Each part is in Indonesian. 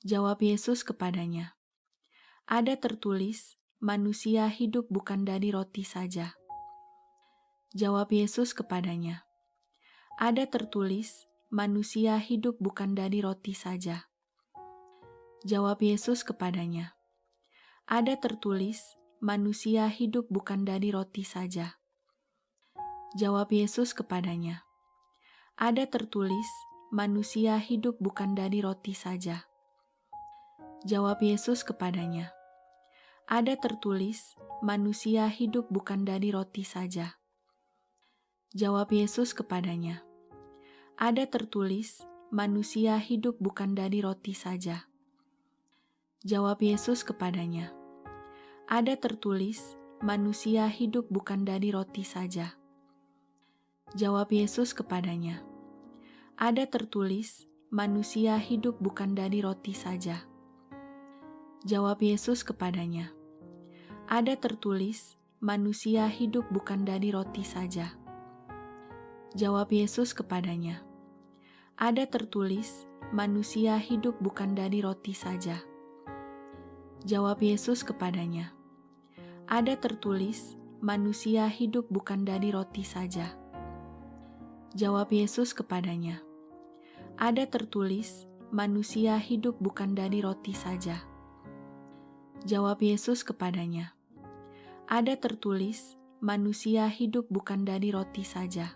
Jawab Yesus kepadanya, "Ada tertulis, manusia hidup bukan dari roti saja." Jawab Yesus kepadanya, "Ada tertulis, manusia hidup bukan dari roti saja." Jawab Yesus kepadanya, "Ada tertulis, manusia hidup bukan dari roti saja." Jawab Yesus kepadanya, "Ada tertulis, manusia hidup bukan dari roti saja." Jawab Yesus kepadanya, "Ada tertulis, manusia hidup bukan dari roti saja." Jawab Yesus kepadanya, "Ada tertulis, manusia hidup bukan dari roti saja." Jawab Yesus kepadanya, "Ada tertulis, manusia hidup bukan dari roti saja." Jawab Yesus kepadanya, "Ada tertulis, manusia hidup bukan dari roti saja." Jawab Yesus kepadanya, "Ada tertulis, manusia hidup bukan dari roti saja." Jawab Yesus kepadanya, "Ada tertulis, manusia hidup bukan dari roti saja." Jawab Yesus kepadanya, "Ada tertulis, manusia hidup bukan dari roti saja." Jawab Yesus kepadanya, "Ada tertulis, manusia hidup bukan dari roti saja." Jawab Yesus kepadanya, "Ada tertulis, manusia hidup bukan dari roti saja."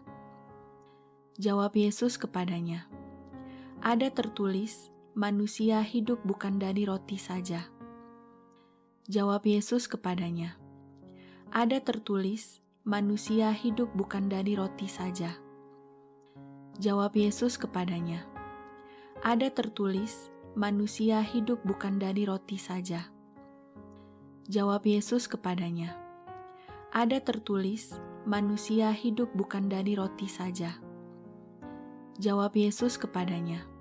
Jawab Yesus kepadanya, "Ada tertulis, manusia hidup bukan dari roti saja." Jawab Yesus kepadanya, "Ada tertulis, manusia hidup bukan dari roti saja." Jawab Yesus kepadanya, "Ada tertulis, manusia hidup bukan dari roti saja." Jawab Yesus kepadanya, "Ada tertulis, manusia hidup bukan dari roti saja." Jawab Yesus kepadanya,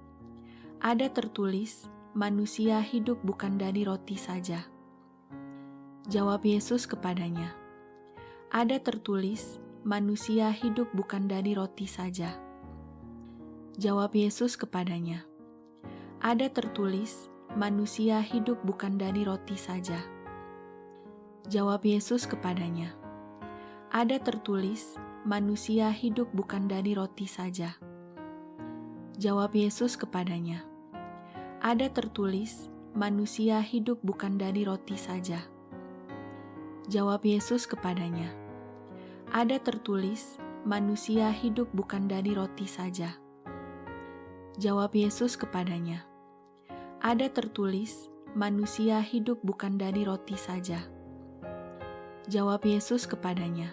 "Ada tertulis, manusia hidup bukan dari roti saja." Jawab Yesus kepadanya, "Ada tertulis, manusia hidup bukan dari roti saja." Jawab Yesus kepadanya, "Ada tertulis, manusia hidup bukan dari roti saja." Jawab Yesus kepadanya, "Ada tertulis, manusia hidup bukan dari roti saja." Jawab Yesus kepadanya, "Ada tertulis, manusia hidup bukan dari roti saja." Jawab Yesus kepadanya, "Ada tertulis, manusia hidup bukan dari roti saja." Jawab Yesus kepadanya, "Ada tertulis, manusia hidup bukan dari roti saja." Jawab Yesus kepadanya,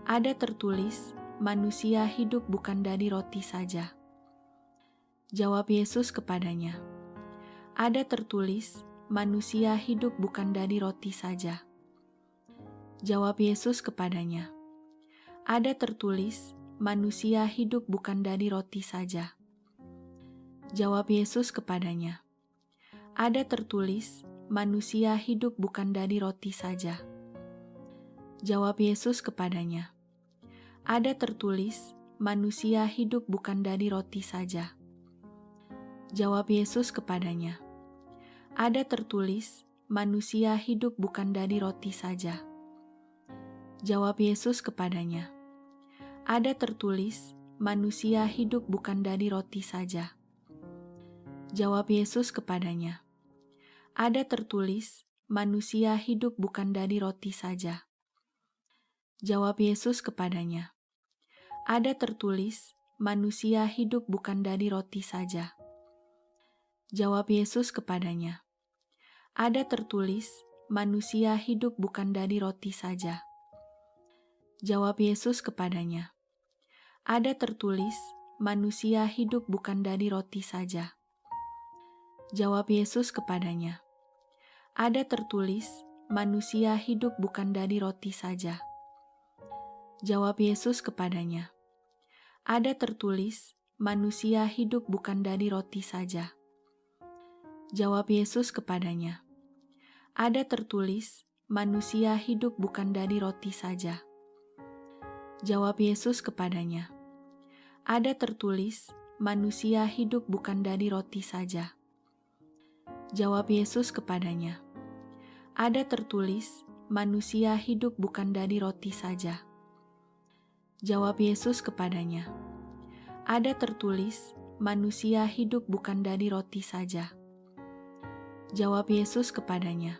"Ada tertulis, manusia hidup bukan dari roti saja." Jawab Yesus kepadanya, "Ada tertulis, manusia hidup bukan dari roti saja." Jawab Yesus kepadanya, "Ada tertulis, manusia hidup bukan dari roti saja." Jawab Yesus kepadanya, "Ada tertulis, manusia hidup bukan dari roti saja." Jawab Yesus kepadanya, "Ada tertulis, manusia hidup bukan dari roti saja." Jawab Yesus kepadanya, "Ada tertulis, manusia hidup bukan dari roti saja." Jawab Yesus kepadanya, "Ada tertulis, manusia hidup bukan dari roti saja." Jawab Yesus kepadanya, "Ada tertulis, manusia hidup bukan dari roti saja." Jawab Yesus kepadanya, "Ada tertulis, manusia hidup bukan dari roti saja." Jawab Yesus kepadanya, "Ada tertulis, manusia hidup bukan dari roti saja." Jawab Yesus kepadanya, "Ada tertulis, manusia hidup bukan dari roti saja." Jawab Yesus kepadanya, "Ada tertulis, manusia hidup bukan dari roti saja." Jawab Yesus kepadanya, "Ada tertulis, manusia hidup bukan dari roti saja." Jawab Yesus kepadanya, "Ada tertulis, manusia hidup bukan dari roti saja." Jawab Yesus kepadanya, "Ada tertulis, manusia hidup bukan dari roti saja." Jawab Yesus kepadanya, "Ada tertulis, manusia hidup bukan dari roti saja." Jawab Yesus kepadanya, "Ada tertulis, manusia hidup bukan dari roti saja." Jawab Yesus kepadanya,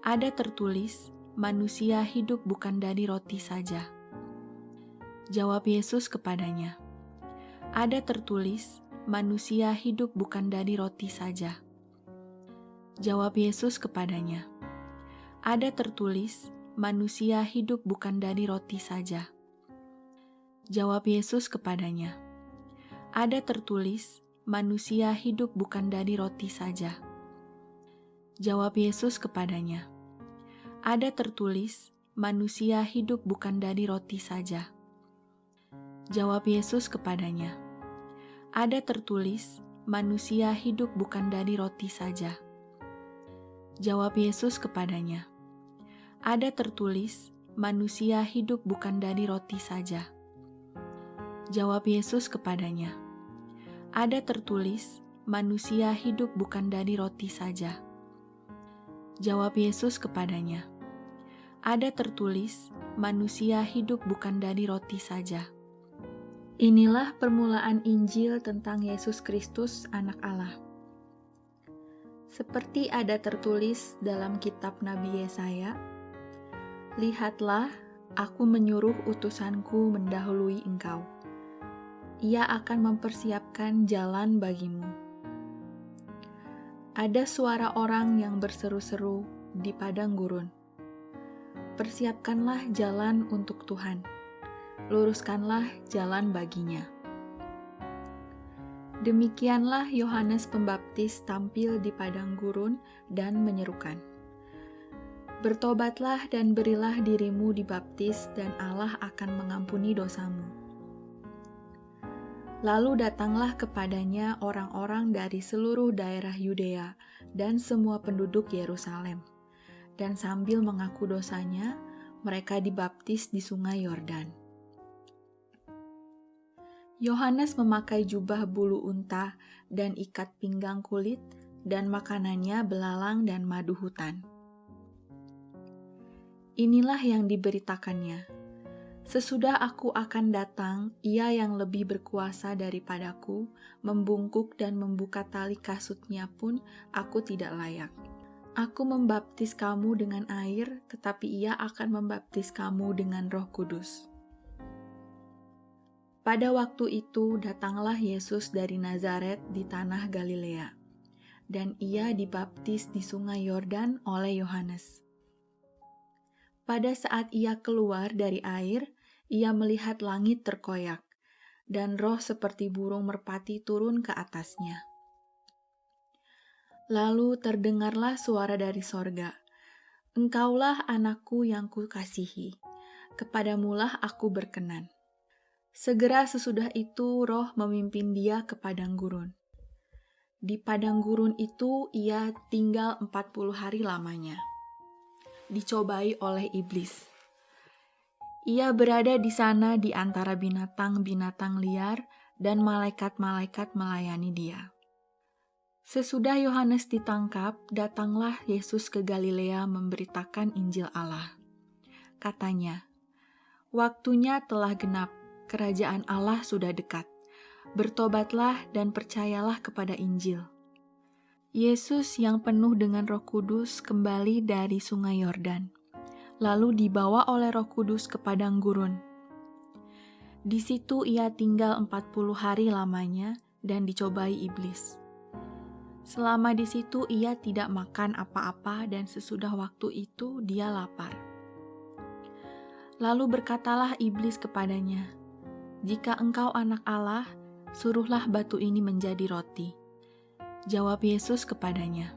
"Ada tertulis, manusia hidup bukan dari roti saja." Jawab Yesus kepadanya, "Ada tertulis, manusia hidup bukan dari roti saja." Jawab Yesus kepadanya, "Ada tertulis, manusia hidup bukan dari roti saja." Jawab Yesus kepadanya, "Ada tertulis, manusia hidup bukan dari roti saja." Jawab Yesus kepadanya, "Ada tertulis, manusia hidup bukan dari roti saja." Jawab Yesus kepadanya, "Ada tertulis, manusia hidup bukan dari roti saja." Jawab Yesus kepadanya, "Ada tertulis, manusia hidup bukan dari roti saja." Jawab Yesus kepadanya, "Ada tertulis, manusia hidup bukan dari roti saja." Jawab Yesus kepadanya, "Ada tertulis, manusia hidup bukan dari roti saja." Inilah permulaan Injil tentang Yesus Kristus, Anak Allah. Seperti ada tertulis dalam kitab Nabi Yesaya, "Lihatlah, aku menyuruh utusanku mendahului engkau. Ia akan mempersiapkan jalan bagimu." Ada suara orang yang berseru-seru di padang gurun, "Persiapkanlah jalan untuk Tuhan, luruskanlah jalan baginya." Demikianlah Yohanes Pembaptis tampil di padang gurun dan menyerukan, "Bertobatlah dan berilah dirimu dibaptis dan Allah akan mengampuni dosamu." Lalu datanglah kepadanya orang-orang dari seluruh daerah Yudea dan semua penduduk Yerusalem, dan sambil mengaku dosanya, mereka dibaptis di sungai Yordan. Yohanes memakai jubah bulu unta dan ikat pinggang kulit, dan makanannya belalang dan madu hutan. Inilah yang diberitakannya, "Sesudah aku akan datang, ia yang lebih berkuasa daripadaku, membungkuk dan membuka tali kasutnya pun aku tidak layak. Aku membaptis kamu dengan air, tetapi ia akan membaptis kamu dengan Roh Kudus." Pada waktu itu datanglah Yesus dari Nazaret di tanah Galilea, dan ia dibaptis di sungai Yordan oleh Yohanes. Pada saat ia keluar dari air, ia melihat langit terkoyak, dan roh seperti burung merpati turun ke atasnya. Lalu terdengarlah suara dari sorga, "Engkaulah anakku yang kukasihi, kepadamulah aku berkenan." Segera sesudah itu roh memimpin dia ke padang gurun. Di padang gurun itu ia tinggal 40 hari lamanya, dicobai oleh iblis. Ia berada di sana di antara binatang-binatang liar, dan malaikat-malaikat melayani dia. Sesudah Yohanes ditangkap, datanglah Yesus ke Galilea memberitakan Injil Allah. Katanya, "Waktunya telah genap, kerajaan Allah sudah dekat. Bertobatlah dan percayalah kepada Injil." Yesus yang penuh dengan Roh Kudus kembali dari sungai Yordan, lalu dibawa oleh Roh Kudus ke padang gurun. Di situ ia tinggal 40 hari lamanya dan dicobai iblis. Selama di situ ia tidak makan apa-apa, dan sesudah waktu itu dia lapar. Lalu berkatalah iblis kepadanya, "Jika engkau anak Allah, suruhlah batu ini menjadi roti." Jawab Yesus kepadanya,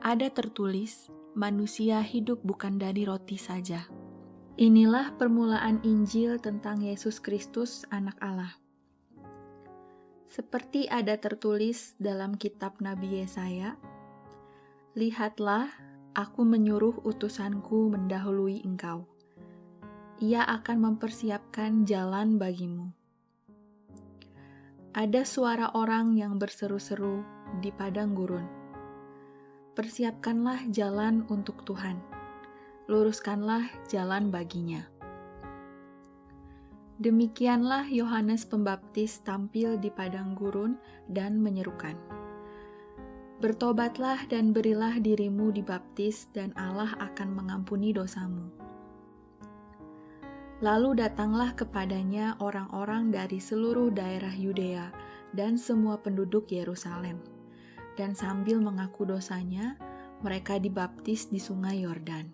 "Ada tertulis, manusia hidup bukan dari roti saja." Inilah permulaan Injil tentang Yesus Kristus, Anak Allah. Seperti ada tertulis dalam kitab Nabi Yesaya, "Lihatlah, aku menyuruh utusanku mendahului engkau. Ia akan mempersiapkan jalan bagimu." Ada suara orang yang berseru-seru di padang gurun, Persiapkanlah jalan untuk Tuhan, luruskanlah jalan baginya. Demikianlah Yohanes Pembaptis tampil di padang gurun dan menyerukan, "Bertobatlah dan berilah dirimu dibaptis dan Allah akan mengampuni dosamu." Lalu datanglah kepadanya orang-orang dari seluruh daerah Yudea dan semua penduduk Yerusalem. Dan sambil mengaku dosanya, mereka dibaptis di sungai Yordan.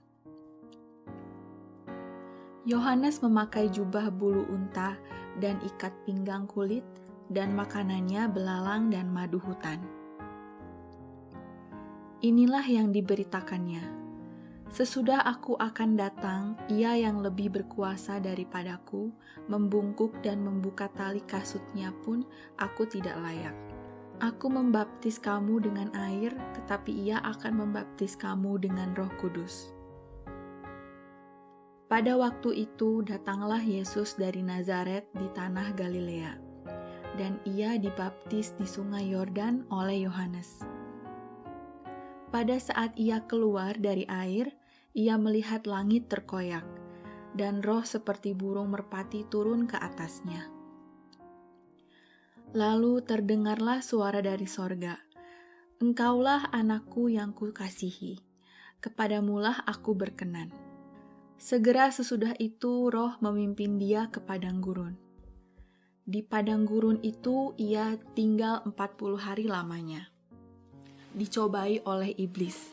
Yohanes memakai jubah bulu unta dan ikat pinggang kulit, dan makanannya belalang dan madu hutan. Inilah yang diberitakannya. Sesudah aku akan datang, ia yang lebih berkuasa daripadaku, membungkuk dan membuka tali kasutnya pun aku tidak layak. Aku membaptis kamu dengan air, tetapi ia akan membaptis kamu dengan Roh Kudus. Pada waktu itu datanglah Yesus dari Nazaret di tanah Galilea, dan ia dibaptis di sungai Yordan oleh Yohanes. Pada saat ia keluar dari air, ia melihat langit terkoyak, dan roh seperti burung merpati turun ke atasnya. Lalu terdengarlah suara dari sorga, "Engkaulah anakku yang kukasihi, kepadamulah aku berkenan." Segera sesudah itu roh memimpin dia ke padang gurun. Di padang gurun itu ia tinggal 40 hari lamanya. Dicobai oleh iblis.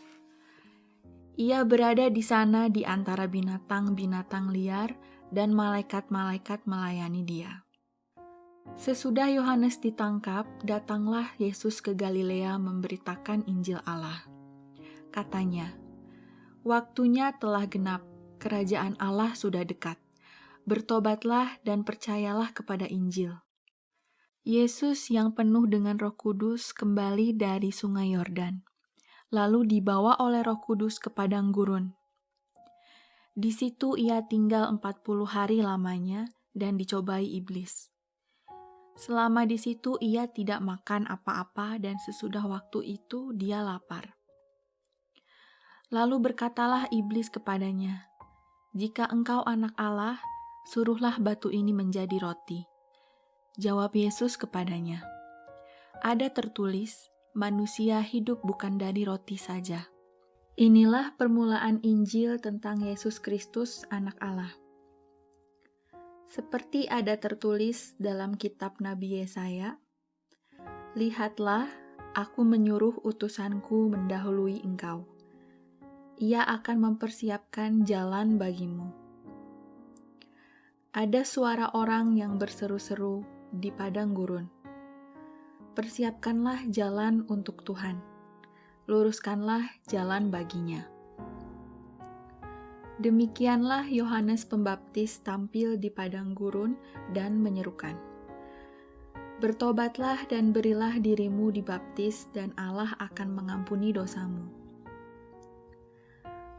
Ia berada di sana di antara binatang-binatang liar dan malaikat-malaikat melayani dia. Sesudah Yohanes ditangkap, datanglah Yesus ke Galilea memberitakan Injil Allah. Katanya, "Waktunya telah genap, kerajaan Allah sudah dekat. Bertobatlah dan percayalah kepada Injil." Yesus yang penuh dengan Roh Kudus kembali dari sungai Yordan, lalu dibawa oleh Roh Kudus ke padang gurun. Di situ ia tinggal 40 hari lamanya dan dicobai iblis. Selama di situ ia tidak makan apa-apa dan sesudah waktu itu dia lapar. Lalu berkatalah iblis kepadanya, "Jika engkau anak Allah, suruhlah batu ini menjadi roti." Jawab Yesus kepadanya, "Ada tertulis, manusia hidup bukan dari roti saja." Inilah permulaan Injil tentang Yesus Kristus, Anak Allah. Seperti ada tertulis dalam kitab Nabi Yesaya, "Lihatlah, aku menyuruh utusanku mendahului engkau. Ia akan mempersiapkan jalan bagimu." Ada suara orang yang berseru-seru di padang gurun, "Persiapkanlah jalan untuk Tuhan, luruskanlah jalan baginya." Demikianlah Yohanes Pembaptis tampil di padang gurun dan menyerukan, "Bertobatlah dan berilah dirimu dibaptis dan Allah akan mengampuni dosamu."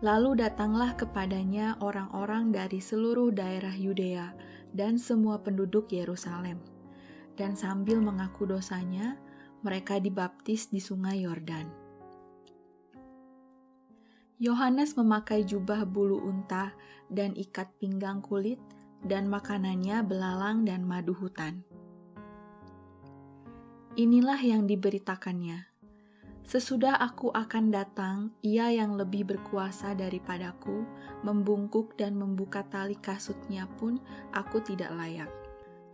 Lalu datanglah kepadanya orang-orang dari seluruh daerah Yudea dan semua penduduk Yerusalem. Dan sambil mengaku dosanya, mereka dibaptis di sungai Yordan. Yohanes memakai jubah bulu unta dan ikat pinggang kulit, dan makanannya belalang dan madu hutan. Inilah yang diberitakannya. Sesudah aku akan datang, ia yang lebih berkuasa daripadaku, membungkuk dan membuka tali kasutnya pun aku tidak layak.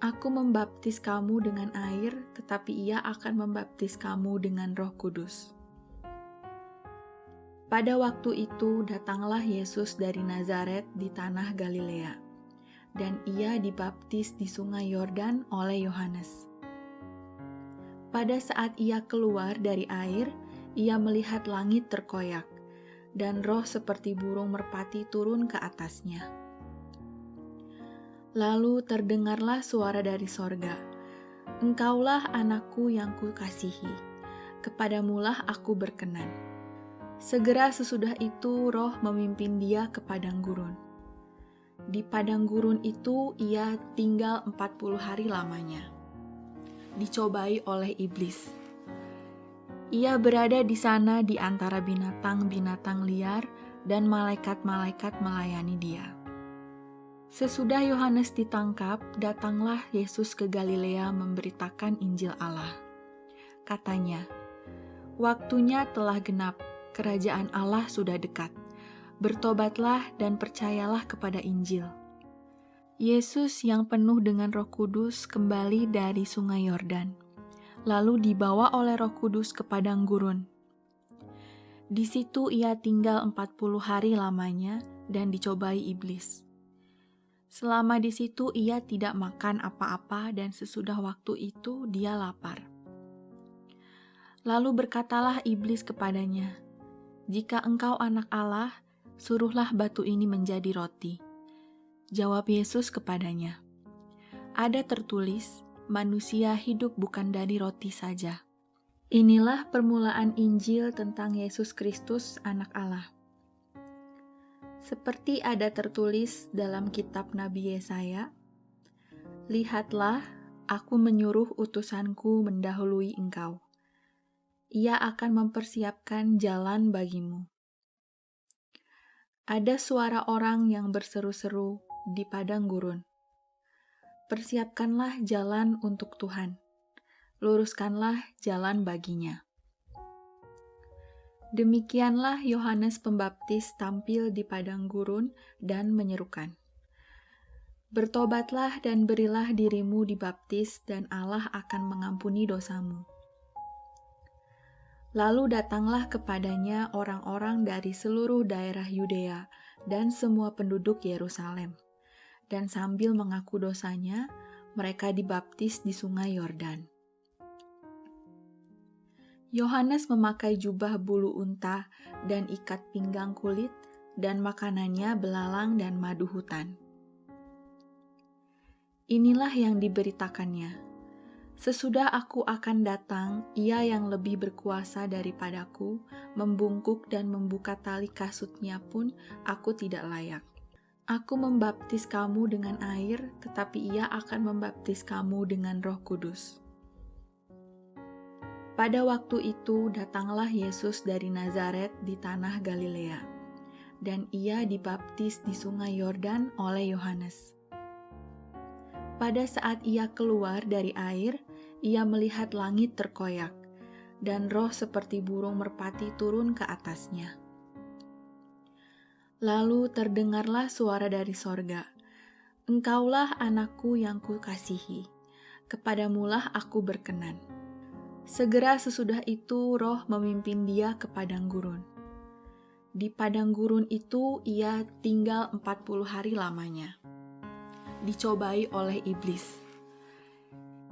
Aku membaptis kamu dengan air, tetapi ia akan membaptis kamu dengan Roh Kudus. Pada waktu itu datanglah Yesus dari Nazaret di tanah Galilea, dan ia dibaptis di sungai Yordan oleh Yohanes. Pada saat ia keluar dari air, ia melihat langit terkoyak, dan roh seperti burung merpati turun ke atasnya. Lalu terdengarlah suara dari sorga, "Engkaulah anakku yang kukasihi, kepadamulah aku berkenan." Segera sesudah itu roh memimpin dia ke padang gurun. Di padang gurun itu ia tinggal 40 hari lamanya. Dicobai oleh iblis. Ia berada di sana di antara binatang-binatang liar, dan malaikat-malaikat melayani dia. Sesudah Yohanes ditangkap, datanglah Yesus ke Galilea memberitakan Injil Allah. Katanya, "Waktunya telah genap, kerajaan Allah sudah dekat. Bertobatlah dan percayalah kepada Injil." Yesus yang penuh dengan Roh Kudus kembali dari Sungai Yordan, lalu dibawa oleh Roh Kudus ke padang gurun. Di situ ia tinggal 40 hari lamanya dan dicobai iblis. Selama di situ ia tidak makan apa-apa, dan sesudah waktu itu dia lapar. Lalu berkatalah iblis kepadanya, "Jika engkau anak Allah, suruhlah batu ini menjadi roti." Jawab Yesus kepadanya, "Ada tertulis, manusia hidup bukan dari roti saja." Inilah permulaan Injil tentang Yesus Kristus, Anak Allah. Seperti ada tertulis dalam kitab Nabi Yesaya, "Lihatlah, aku menyuruh utusanku mendahului engkau. Ia akan mempersiapkan jalan bagimu." Ada suara orang yang berseru-seru di padang gurun, "Persiapkanlah jalan untuk Tuhan, luruskanlah jalan baginya." Demikianlah Yohanes Pembaptis tampil di padang gurun dan menyerukan, "Bertobatlah dan berilah dirimu dibaptis, dan Allah akan mengampuni dosamu." Lalu datanglah kepadanya orang-orang dari seluruh daerah Yudea dan semua penduduk Yerusalem, dan sambil mengaku dosanya, mereka dibaptis di Sungai Yordan. Yohanes memakai jubah bulu unta dan ikat pinggang kulit, dan makanannya belalang dan madu hutan. Inilah yang diberitakannya, "Sesudah aku akan datang, ia yang lebih berkuasa daripadaku, membungkuk dan membuka tali kasutnya pun aku tidak layak. Aku membaptis kamu dengan air, tetapi ia akan membaptis kamu dengan Roh Kudus." Pada waktu itu datanglah Yesus dari Nazaret di tanah Galilea, dan ia dibaptis di Sungai Yordan oleh Yohanes. Pada saat ia keluar dari air, ia melihat langit terkoyak, dan roh seperti burung merpati turun ke atasnya. Lalu terdengarlah suara dari sorga, "Engkaulah anakku yang kukasihi, kepadamulah aku berkenan." Segera sesudah itu roh memimpin dia ke padang gurun. Di padang gurun itu ia tinggal 40 hari lamanya. Dicobai oleh iblis.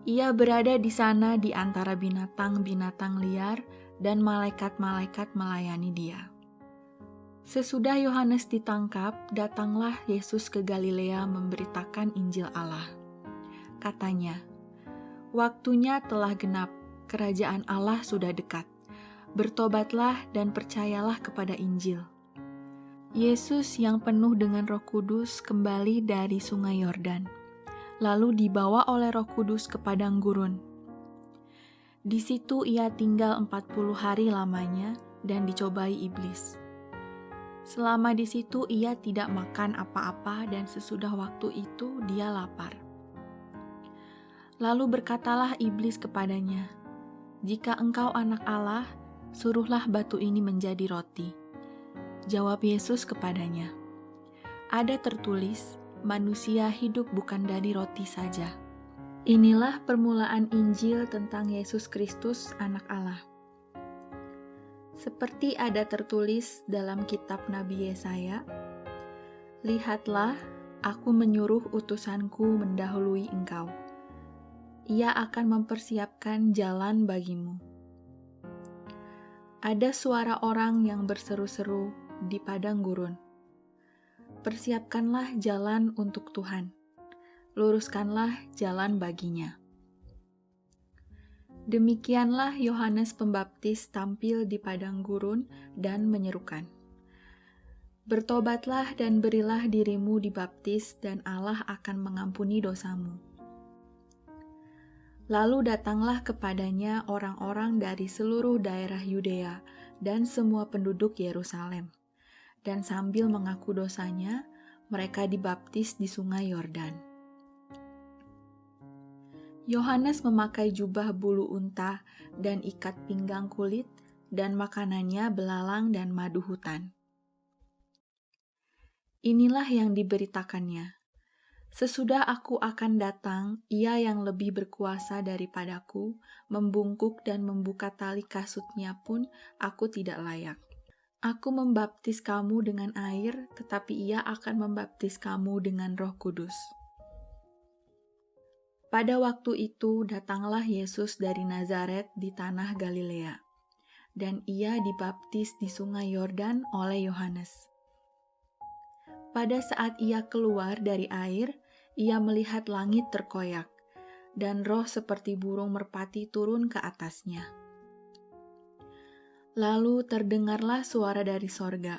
Ia berada di sana di antara binatang-binatang liar, dan malaikat-malaikat melayani dia. Sesudah Yohanes ditangkap, datanglah Yesus ke Galilea memberitakan Injil Allah. Katanya, "Waktunya telah genap, kerajaan Allah sudah dekat. Bertobatlah dan percayalah kepada Injil." Yesus yang penuh dengan Roh Kudus kembali dari Sungai Yordan, lalu dibawa oleh Roh Kudus ke padang gurun. Di situ ia tinggal 40 hari lamanya dan dicobai iblis. Selama di situ ia tidak makan apa-apa, dan sesudah waktu itu dia lapar. Lalu berkatalah iblis kepadanya, "Jika engkau anak Allah, suruhlah batu ini menjadi roti." Jawab Yesus kepadanya, "Ada tertulis, manusia hidup bukan dari roti saja." Inilah permulaan Injil tentang Yesus Kristus, Anak Allah. Seperti ada tertulis dalam kitab Nabi Yesaya, "Lihatlah, aku menyuruh utusanku mendahului engkau. Ia akan mempersiapkan jalan bagimu." Ada suara orang yang berseru-seru di padang gurun, "Persiapkanlah jalan untuk Tuhan, luruskanlah jalan baginya." Demikianlah Yohanes Pembaptis tampil di padang gurun dan menyerukan, "Bertobatlah dan berilah dirimu dibaptis, dan Allah akan mengampuni dosamu." Lalu datanglah kepadanya orang-orang dari seluruh daerah Yudea dan semua penduduk Yerusalem. Dan sambil mengaku dosanya, mereka dibaptis di sungai Yordan. Yohanes memakai jubah bulu unta dan ikat pinggang kulit, dan makanannya belalang dan madu hutan. Inilah yang diberitakannya. Sesudah aku akan datang, ia yang lebih berkuasa daripadaku, membungkuk dan membuka tali kasutnya pun aku tidak layak. Aku membaptis kamu dengan air, tetapi ia akan membaptis kamu dengan Roh Kudus. Pada waktu itu datanglah Yesus dari Nazaret di tanah Galilea, dan ia dibaptis di sungai Yordan oleh Yohanes. Pada saat ia keluar dari air, ia melihat langit terkoyak, dan roh seperti burung merpati turun ke atasnya. Lalu terdengarlah suara dari sorga,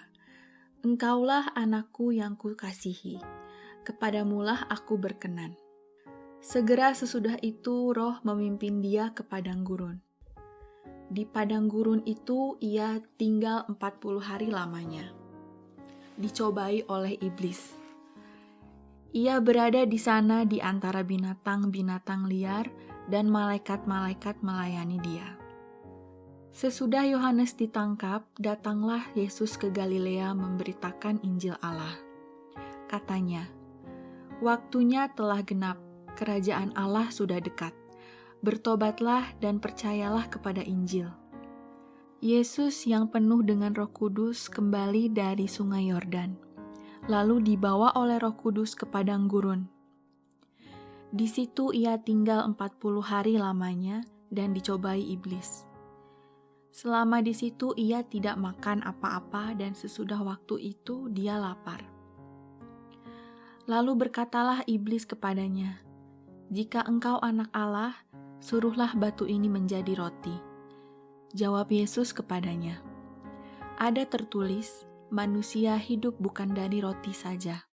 "Engkaulah anakku yang kukasihi, kepadamulah aku berkenan." Segera sesudah itu roh memimpin dia ke padang gurun. Di padang gurun itu ia tinggal 40 hari lamanya. Dicobai oleh iblis. Ia berada di sana di antara binatang-binatang liar dan malaikat-malaikat melayani dia. Sesudah Yohanes ditangkap, datanglah Yesus ke Galilea memberitakan Injil Allah. Katanya, "Waktunya telah genap, kerajaan Allah sudah dekat. Bertobatlah dan percayalah kepada Injil." Yesus yang penuh dengan Roh Kudus kembali dari sungai Yordan, lalu dibawa oleh Roh Kudus ke padang gurun. Di situ ia tinggal 40 hari lamanya dan dicobai iblis. Selama di situ ia tidak makan apa-apa dan sesudah waktu itu dia lapar. Lalu berkatalah iblis kepadanya, "Jika engkau anak Allah, suruhlah batu ini menjadi roti." Jawab Yesus kepadanya, "Ada tertulis, manusia hidup bukan dari roti saja,